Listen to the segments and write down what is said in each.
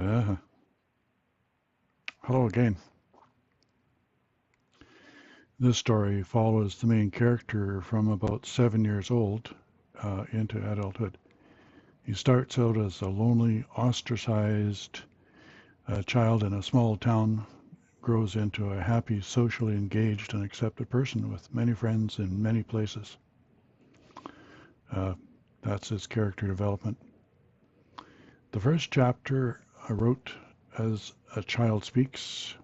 Uh, Hello again. This story follows the main character from about 7 years old into adulthood. He starts out as a lonely, ostracized child in a small town, grows into a happy, socially engaged and accepted person with many friends in many places. That's his character development. The first chapter I wrote as a child speaks,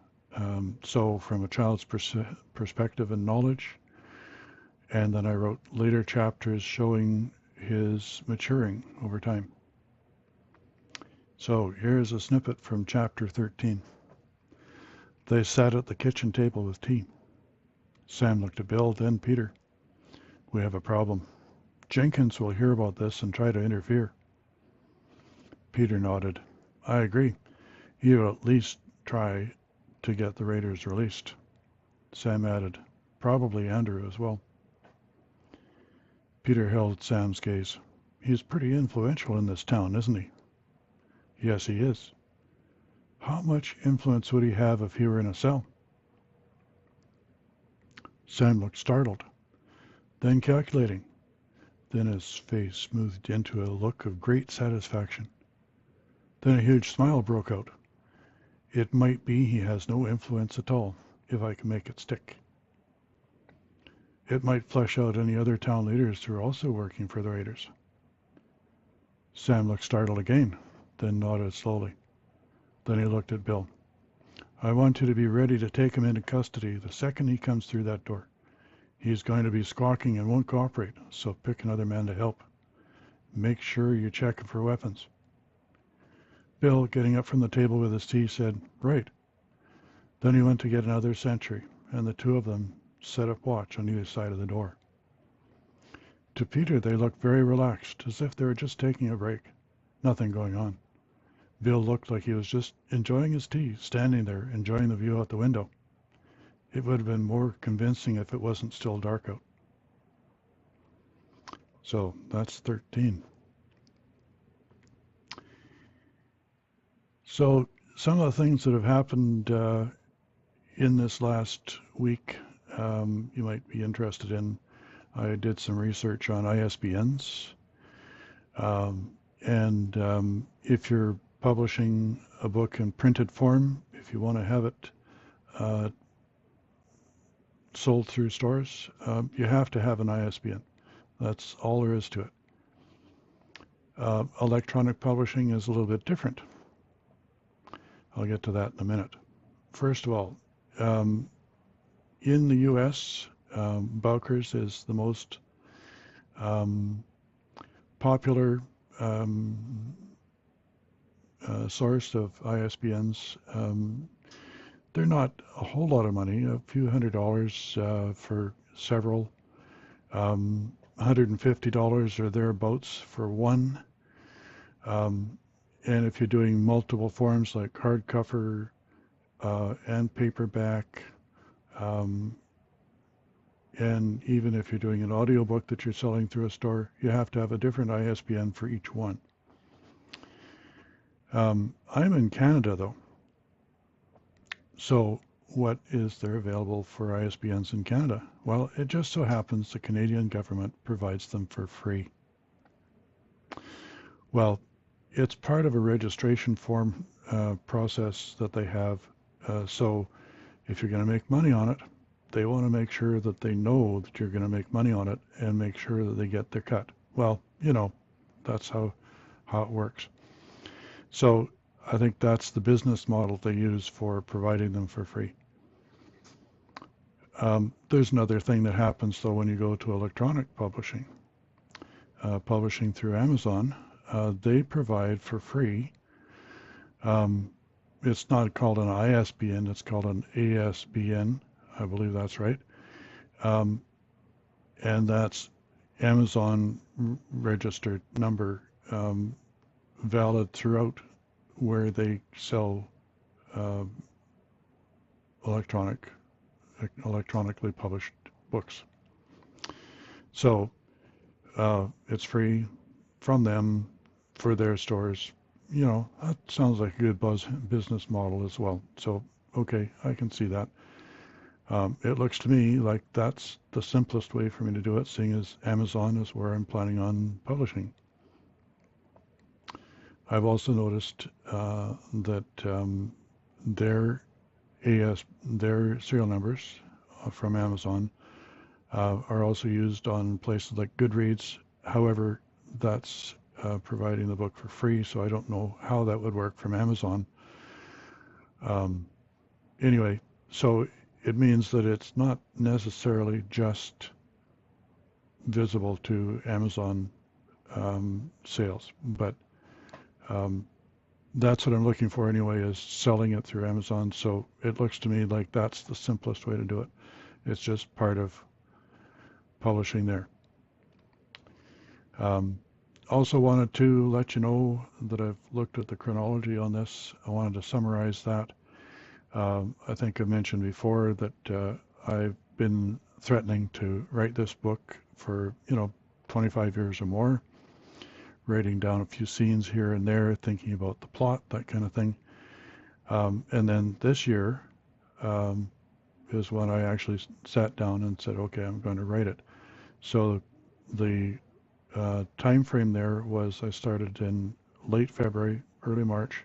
so from a child's perspective and knowledge, and then I wrote later chapters showing his maturing over time. So here's a snippet from chapter 13. They sat at the kitchen table with tea. Sam looked at Bill, then Peter. We have a problem. Jenkins will hear about this and try to interfere. Peter nodded. I agree. He will at least try to get the raiders released. Sam added, probably Andrew as well. Peter held Sam's gaze. He's pretty influential in this town, isn't he? Yes, he is. How much influence would he have if he were in a cell? Sam looked startled, then calculating. Then his face smoothed into a look of great satisfaction. Then a huge smile broke out. It might be he has no influence at all, if I can make it stick. It might flush out any other town leaders who are also working for the raiders. Sam looked startled again, then nodded slowly. Then he looked at Bill. I want you to be ready to take him into custody the second he comes through that door. He's going to be squawking and won't cooperate, so pick another man to help. Make sure you check him for weapons. Bill, getting up from the table with his tea, said, Right. Then he went to get another sentry, and the two of them set up watch on either side of the door. To Peter, they looked very relaxed, as if they were just taking a break. Nothing going on. Bill looked like he was just enjoying his tea, standing there, enjoying the view out the window. It would have been more convincing if it wasn't still dark out. So that's 13. So some of the things that have happened in this last week you might be interested in. I did some research on ISBNs. And if you're publishing a book in printed form, if you want to have it sold through stores, you have to have an ISBN. That's all there is to it. Electronic publishing is a little bit different. I'll get to that in a minute. First of all, in the U.S., Bowker's is the most popular source of ISBNs. They're not a whole lot of money, a few $100 for several, $150 or thereabouts for one. And if you're doing multiple forms like hardcover and paperback, and even if you're doing an audiobook that you're selling through a store, you have to have a different ISBN for each one. I'm in Canada, though. So what is there available for ISBNs in Canada? Well, it just so happens the Canadian government provides them for free. Well, it's part of a registration form process that they have. So if you're going to make money on it, they want to make sure that they know that you're going to make money on it and make sure that they get their cut. Well, you know, that's how it works. So I think that's the business model they use for providing them for free. There's another thing that happens, though, when you go to electronic publishing. Publishing through Amazon, they provide for free. It's not called an ISBN, it's called an ASBN. I believe that's right. And that's Amazon registered number, valid throughout where they sell electronically published books. So it's free from them for their stores that sounds like a good business model as well. So, okay, I can see that. It looks to me like that's the simplest way for me to do it, seeing as Amazon is where I'm planning on publishing. I've also noticed that their serial numbers from Amazon are also used on places like Goodreads. However, that's providing the book for free, so I don't know how that would work from Amazon. Anyway, so it means that it's not necessarily just visible to Amazon sales, but that's what I'm looking for anyway, is selling it through Amazon. So it looks to me like that's the simplest way to do it. It's just part of publishing there. Also wanted to let you know that I've looked at the chronology on this. I wanted to summarize that. I think I mentioned before that I've been threatening to write this book for 25 years or more, writing down a few scenes here and there, thinking about the plot, that kind of thing. And then this year is when I actually sat down and said, okay, I'm going to write it. So the time frame there was I started in late February, early March,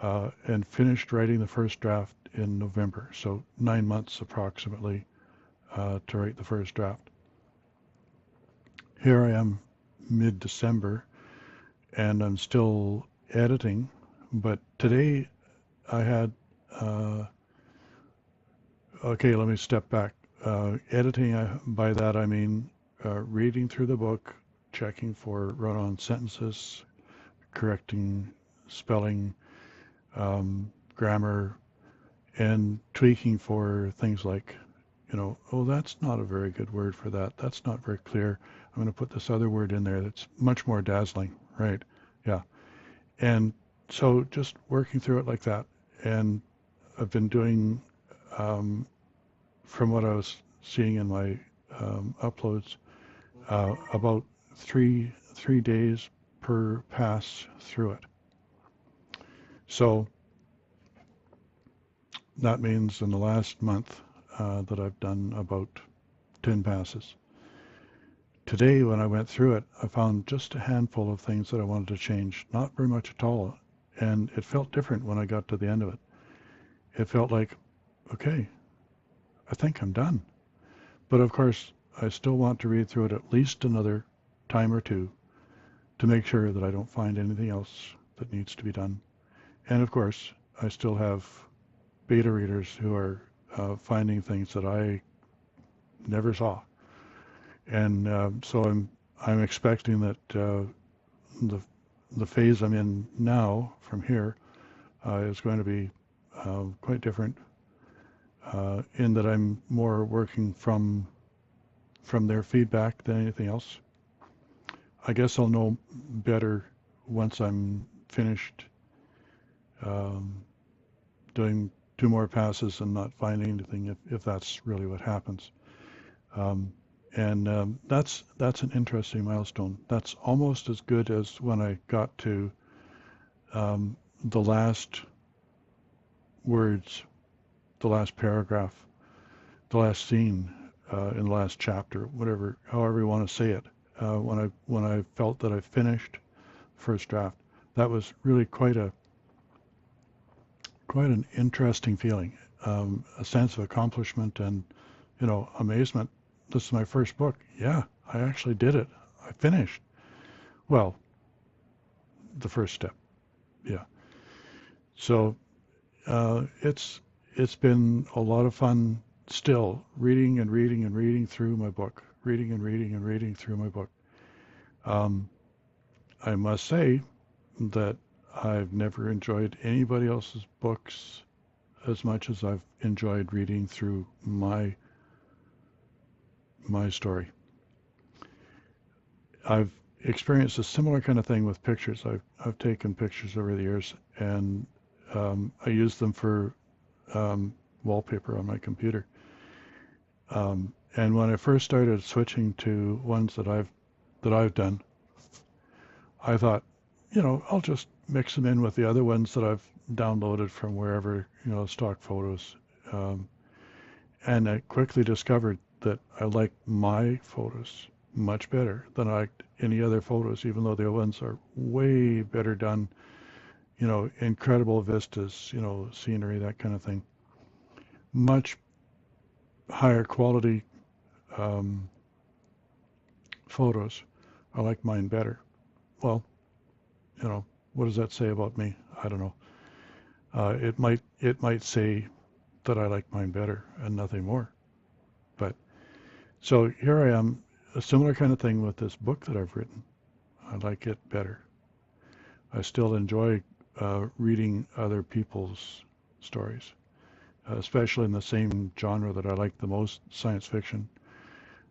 and finished writing the first draft in November. So 9 months approximately to write the first draft. Here I am mid-December, and I'm still editing, but today I had, okay, let me step back. Editing, by that I mean reading through the book, checking for run-on sentences, correcting spelling, grammar, and tweaking for things like, oh, that's not a very good word for that. That's not very clear. I'm going to put this other word in there that's much more dazzling, right? Yeah. And so just working through it like that. And I've been doing, from what I was seeing in my uploads, about three days per pass through it. So that means in the last month that I've done about 10 passes. Today, when I went through it, I found just a handful of things that I wanted to change, not very much at all. And it felt different when I got to the end of it. It felt like, okay, I think I'm done. But of course, I still want to read through it at least another time or two to make sure that I don't find anything else that needs to be done. And of course, I still have beta readers who are finding things that I never saw. And so I'm expecting that the phase I'm in now from here is going to be quite different in that I'm more working from their feedback than anything else. I guess I'll know better once I'm finished doing 2 more passes and not finding anything, if that's really what happens. And that's an interesting milestone. That's almost as good as when I got to the last words, the last paragraph, the last scene in the last chapter, however you want to say it. When I felt that I finished first draft, that was really quite an interesting feeling, a sense of accomplishment and amazement. This is my first book. Yeah, I actually did it. I finished. Well, the first step. Yeah. So it's been a lot of fun still reading and reading and reading through my book, reading and reading and reading through my book. I must say that I've never enjoyed anybody else's books as much as I've enjoyed reading through my story. I've experienced a similar kind of thing with pictures. I've taken pictures over the years, and I use them for wallpaper on my computer. And when I first started switching to ones that I've done, I thought, I'll just mix them in with the other ones that I've downloaded from wherever, stock photos. And I quickly discovered that I like my photos much better than I liked any other photos, even though the other ones are way better done, incredible vistas, scenery, that kind of thing. Much higher quality photos. I like mine better. Well, what does that say about me? I don't know. It might say that I like mine better and nothing more. But so here I am, a similar kind of thing with this book that I've written. I like it better. I still enjoy reading other people's stories, especially in the same genre that I like the most, science fiction.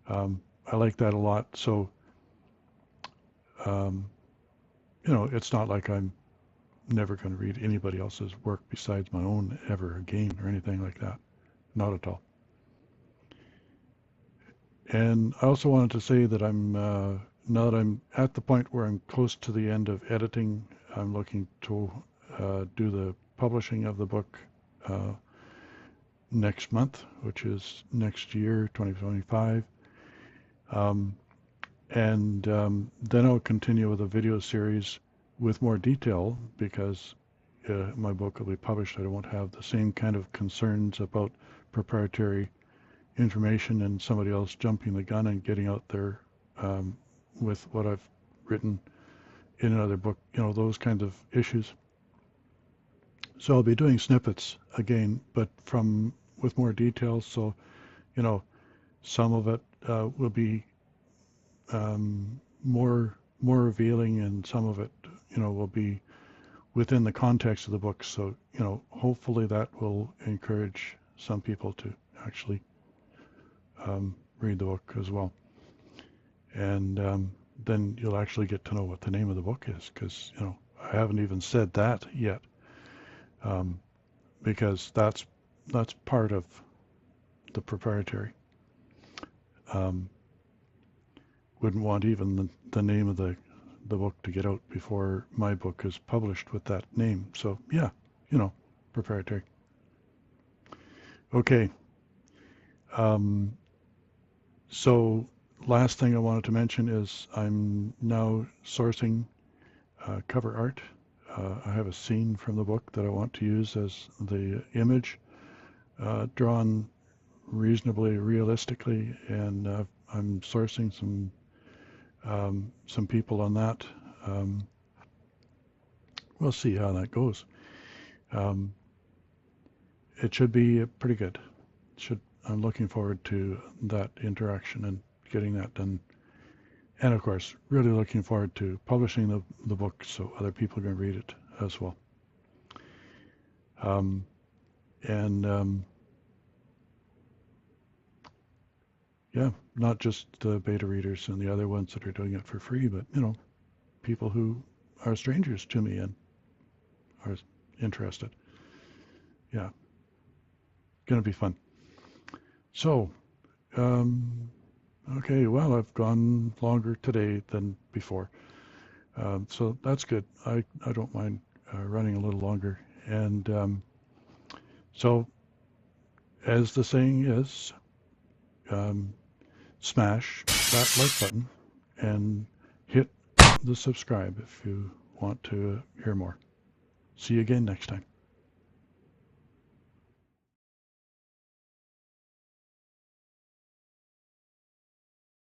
I like that a lot. So, it's not like I'm never going to read anybody else's work besides my own ever again or anything like that. Not at all. And I also wanted to say that now that I'm at the point where I'm close to the end of editing, I'm looking to do the publishing of the book next month, which is next year, 2025. Then I'll continue with a video series with more detail because my book will be published. I won't have the same kind of concerns about proprietary information and somebody else jumping the gun and getting out there with what I've written in another book, those kinds of issues. So I'll be doing snippets again, but with more details. So, some of it will be more revealing, and some of it, will be within the context of the book. So, hopefully that will encourage some people to actually read the book as well. And then you'll actually get to know what the name of the book is, because, I haven't even said that yet, because that's part of the proprietary. Wouldn't want even the name of the book to get out before my book is published with that name. So yeah, proprietary. Okay. So last thing I wanted to mention is I'm now sourcing cover art. I have a scene from the book that I want to use as the image, drawn reasonably realistically, and I'm sourcing some people on that. We'll see how that goes. It should be pretty good. I'm looking forward to that interaction and getting that done. And of course, really looking forward to publishing the book so other people can read it as well. Yeah, not just the beta readers and the other ones that are doing it for free, but, people who are strangers to me and are interested. Yeah, going to be fun. So, okay, well, I've gone longer today than before. So that's good. I don't mind running a little longer. And so, as the saying is, smash that like button and hit the subscribe if you want to hear more. See you again next time.